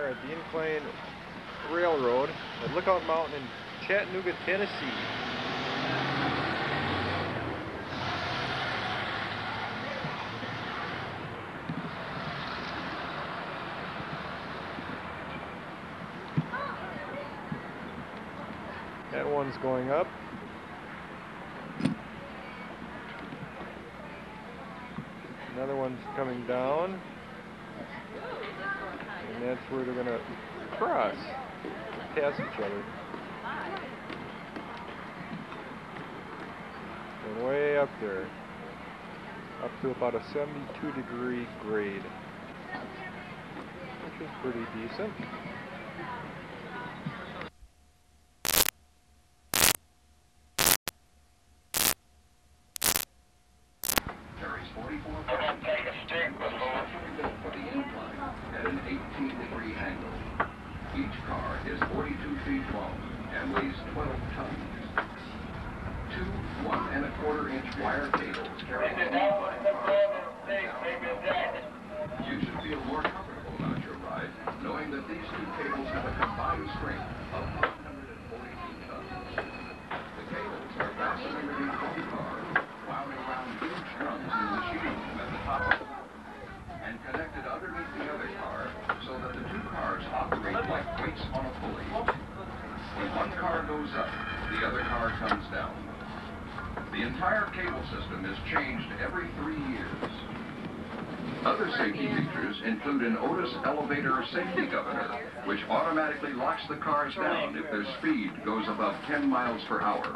at the Incline Railroad at Lookout Mountain in Chattanooga, Tennessee. That one's going up. Another one's coming down. And that's where they're going to cross, pass each other. And way up there, up to about a 72-degree grade, which is pretty decent. For the incline at an 18-degree angle. Each car is 42 feet long and weighs 12 tons. Two 1¼ inch wire cables carry the You should feel more comfortable about your ride knowing that these two cables have a combined strength of 142 tons. The cables are fastened underneath one car, wound around huge drums in the machine room at the top of the and connected underneath the other car so that the two cars operate like weights on a pulley. When one car goes up, the other car comes down. The entire cable system is changed every 3 years. Other safety features include an Otis elevator safety governor, which automatically locks the cars down if their speed goes above 10 miles per hour.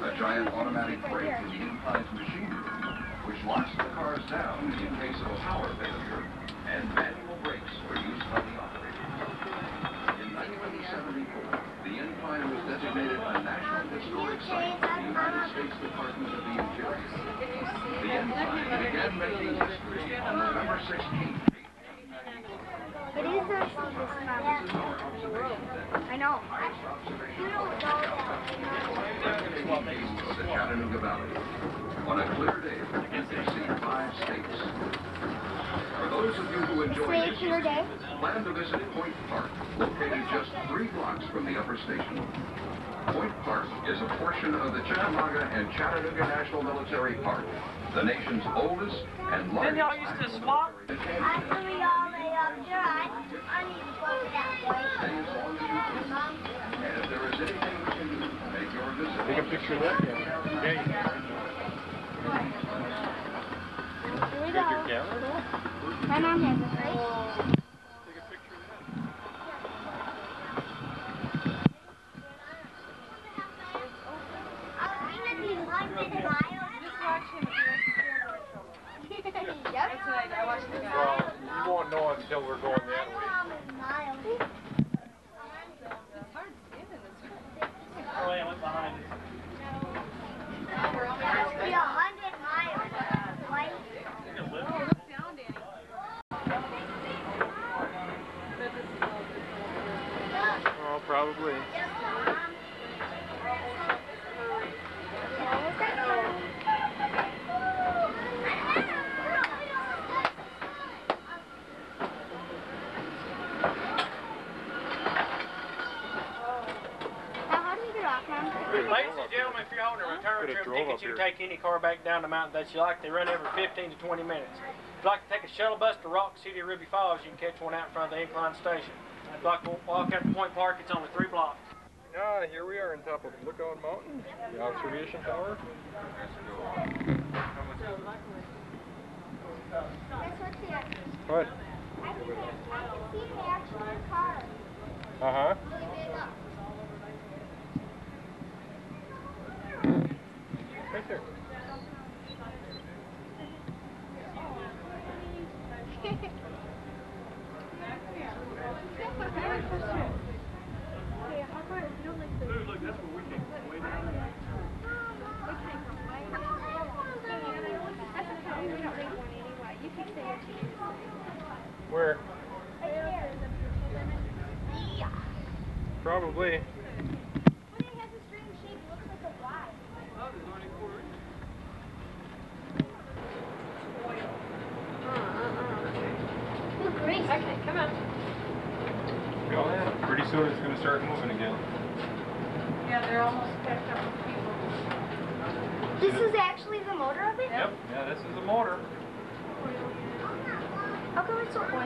A giant automatic brake in the incline's machine room, which locks the cars down in case of a power failure, and manual brakes for use by the operator. In 1974, the incline was designated a National Historic Site by the United States Department of the Interior. The incline began making history on November 16th. It is actually this I know. The Chatanooga Valley. On a clear day, you can see 5 states. For those of you who enjoy history, plan to visit Point Park, located just 3 blocks from the upper station. Point Park is a portion of the Chatanooga and Chattanooga National Military Park, the nation's oldest and largest. Didn't y'all used to swap? After we all lay up there, I need to go that way. Stay as long as you can. And if there is anything you can do to make your visit. Take a picture of that. Yeah, you can. Here we Got go. your camera though? My mom has it, right? Take a picture of that. I'm gonna be 100 miles. Yep. I watched the guy. Well, you won't know until we're going that way. Oh, yeah, I went behind. It'll be 100 miles. Right? Oh, probably. Ladies and gentlemen, if you're holding a return trip ticket, you can take any car back down the mountain that you like. They run every 15 to 20 minutes. If you'd like to take a shuttle bus to Rock City or Ruby Falls, you can catch one out in front of the Incline Station. If you'd like to walk out to Point Park, it's only 3 blocks. Here we are on top of Lookout Mountain, the observation tower. What? I can see the actual car. Uh-huh. Right there. Dude, look, that's where we came from, way down there. Where? Probably. Okay, come on. Well, pretty soon it's going to start moving again. Yeah, they're almost packed up with people. This is actually the motor of it? Yep, yeah, this is the motor. How come it's so oily? I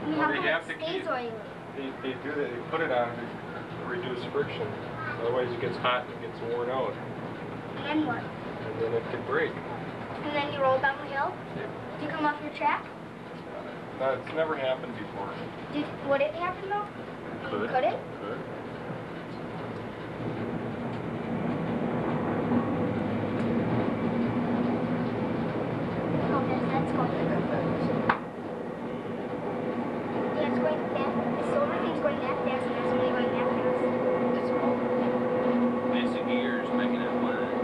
mean, Well, how they come have it to stays keep- oily? They do that, they put it on to reduce friction. Otherwise it gets hot and it gets worn out. And then what? And then it can break. And then you roll down the hill? Do you come off your track? That's never happened before. Would it happen though? Could. Could it? Could. How fast that's going? Yeah, it's going that. The silver thing's going that fast, and that's only going that fast. It's all fancy gears making that line.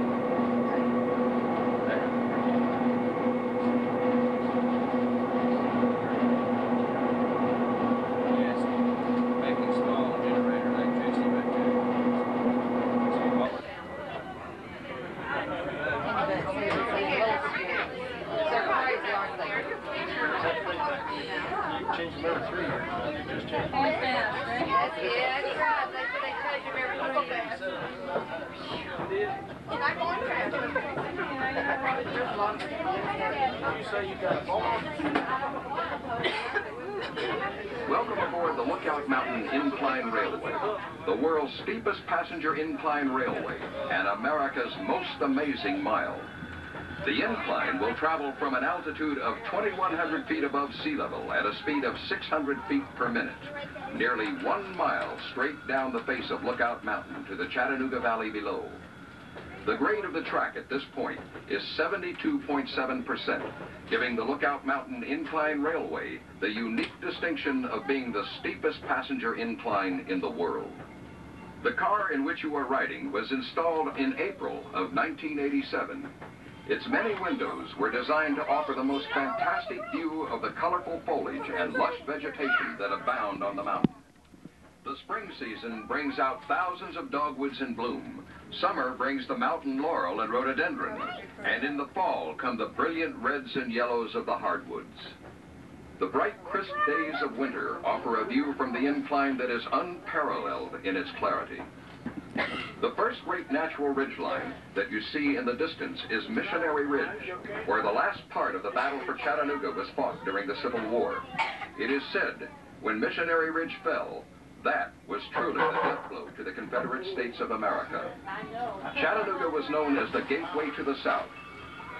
Yes, making small generator electricity right there. You can change them every 3 years. You just change them. Yeah, that's right. They charge them every little bit. And I'm on track. You say you got a phone? Welcome aboard the Lookout Mountain Incline Railway, the world's steepest passenger incline railway and America's most amazing mile. The incline will travel from an altitude of 2,100 feet above sea level at a speed of 600 feet per minute, nearly 1 mile straight down the face of Lookout Mountain to the Chatanooga Valley below. The grade of the track at this point is 72.7%, giving the Lookout Mountain Incline Railway the unique distinction of being the steepest passenger incline in the world. The car in which you are riding was installed in April of 1987. Its many windows were designed to offer the most fantastic view of the colorful foliage and lush vegetation that abound on the mountain. The spring season brings out thousands of dogwoods in bloom. Summer brings the mountain laurel and rhododendron. And in the fall come the brilliant reds and yellows of the hardwoods. The bright, crisp days of winter offer a view from the incline that is unparalleled in its clarity. The first great natural ridgeline that you see in the distance is Missionary Ridge, where the last part of the battle for Chattanooga was fought during the Civil War. It is said, when Missionary Ridge fell, that was truly the death blow to the Confederate States of America. Chattanooga was known as the gateway to the South,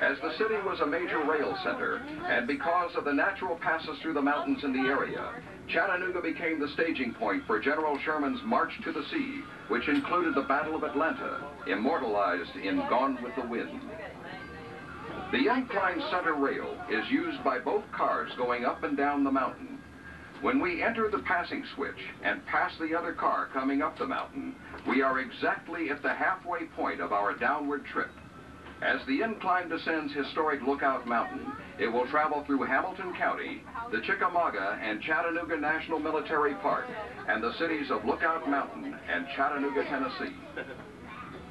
as the city was a major rail center, and because of the natural passes through the mountains in the area, Chattanooga became the staging point for General Sherman's March to the Sea, which included the Battle of Atlanta, immortalized in Gone with the Wind. The incline center rail is used by both cars going up and down the mountain. When we enter the passing switch and pass the other car coming up the mountain, we are exactly at the halfway point of our downward trip. As the incline descends historic Lookout Mountain, it will travel through Hamilton County, the Chickamauga and Chattanooga National Military Park, and the cities of Lookout Mountain and Chattanooga, Tennessee.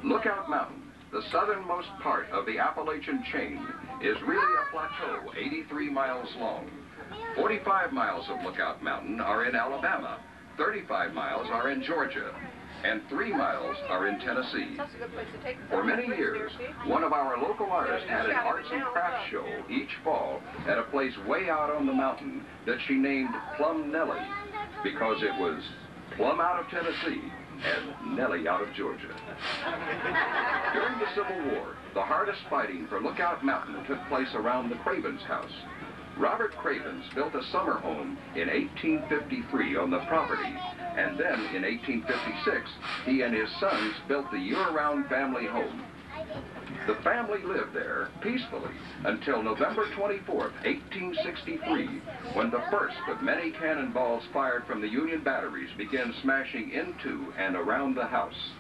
Lookout Mountain, the southernmost part of the Appalachian chain, is really a plateau 83 miles long. 45 miles of Lookout Mountain are in Alabama, 35 miles are in Georgia, and 3 miles are in Tennessee. For many years, one of our local artists had an arts and crafts show each fall at a place way out on the mountain that she named Plum Nellie, because it was plum out of Tennessee and Nellie out of Georgia. During the Civil War, the hardest fighting for Lookout Mountain took place around the Cravens house. Robert Cravens built a summer home in 1853 on the property, and then in 1856, he and his sons built the year-round family home. The family lived there peacefully until November 24th, 1863, when the first of many cannonballs fired from the Union batteries began smashing into and around the house.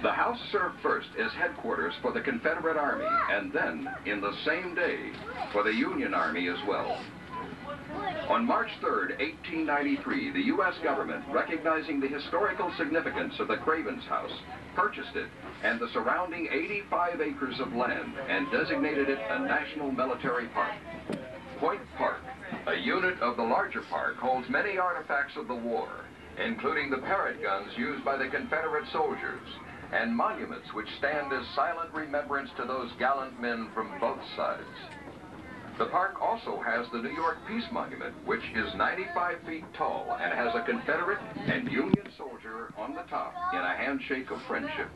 The house served first as headquarters for the Confederate Army, and then, in the same day, for the Union Army as well. On March 3rd, 1893, the U.S. government, recognizing the historical significance of the Cravens house, purchased it and the surrounding 85 acres of land and designated it a national military park. Point Park, A unit of the larger park holds many artifacts of the war, including the parrot guns used by the Confederate soldiers, and monuments which stand as silent remembrance to those gallant men from both sides. The park also has the New York Peace Monument, which is 95 feet tall and has a Confederate and Union soldier on the top in a handshake of friendship.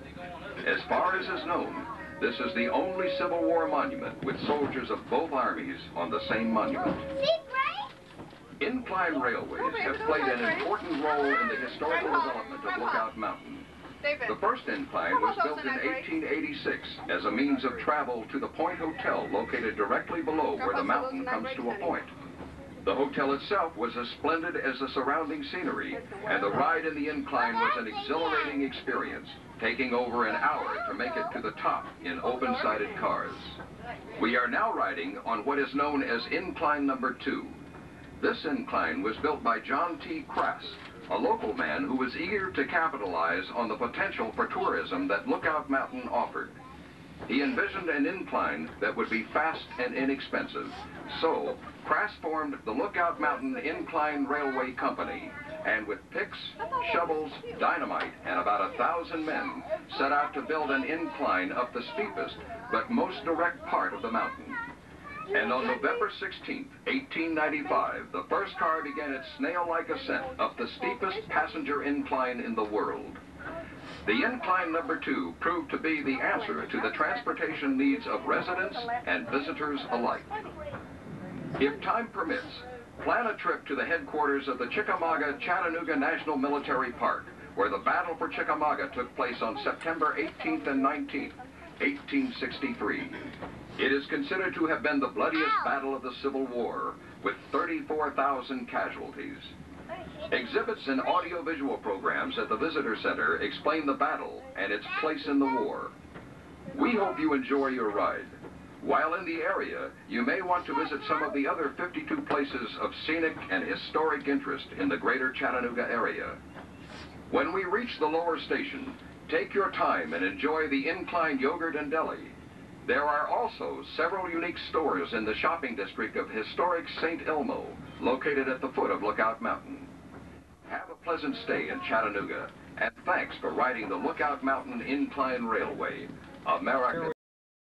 As far as is known, this is the only Civil War monument with soldiers of both armies on the same monument. Incline railways have played an important role in the historical development of Lookout Mountain. The first incline was built in 1886 as a means of travel to the Point Hotel located directly below where the mountain comes to a point. The hotel itself was as splendid as the surrounding scenery, and the ride in the incline was an exhilarating experience, taking over an hour to make it to the top in open-sided cars. We are now riding on what is known as Incline Number 2. This incline was built by John T. Crass, a local man who was eager to capitalize on the potential for tourism that Lookout Mountain offered. He envisioned an incline that would be fast and inexpensive, so Crass formed the Lookout Mountain Incline Railway Company, and with picks, shovels, dynamite, and about 1,000 men, set out to build an incline up the steepest but most direct part of the mountain. And on November 16, 1895, the first car began its snail-like ascent up the steepest passenger incline in the world. The Incline Number 2 proved to be the answer to the transportation needs of residents and visitors alike. If time permits, plan a trip to the headquarters of the Chickamauga Chatanooga National Military Park, where the Battle for Chickamauga took place on September 18th and 19th, 1863. It is considered to have been the bloodiest battle of the Civil War, with 34,000 casualties. Exhibits and audiovisual programs at the Visitor Center explain the battle and its place in the war. We hope you enjoy your ride. While in the area, you may want to visit some of the other 52 places of scenic and historic interest in the greater Chattanooga area. When we reach the lower station, take your time and enjoy the Incline Yogurt and Deli. There are also several unique stores in the shopping district of historic St. Elmo, located at the foot of Lookout Mountain. Have a pleasant stay in Chattanooga, and thanks for riding the Lookout Mountain Incline Railway, America's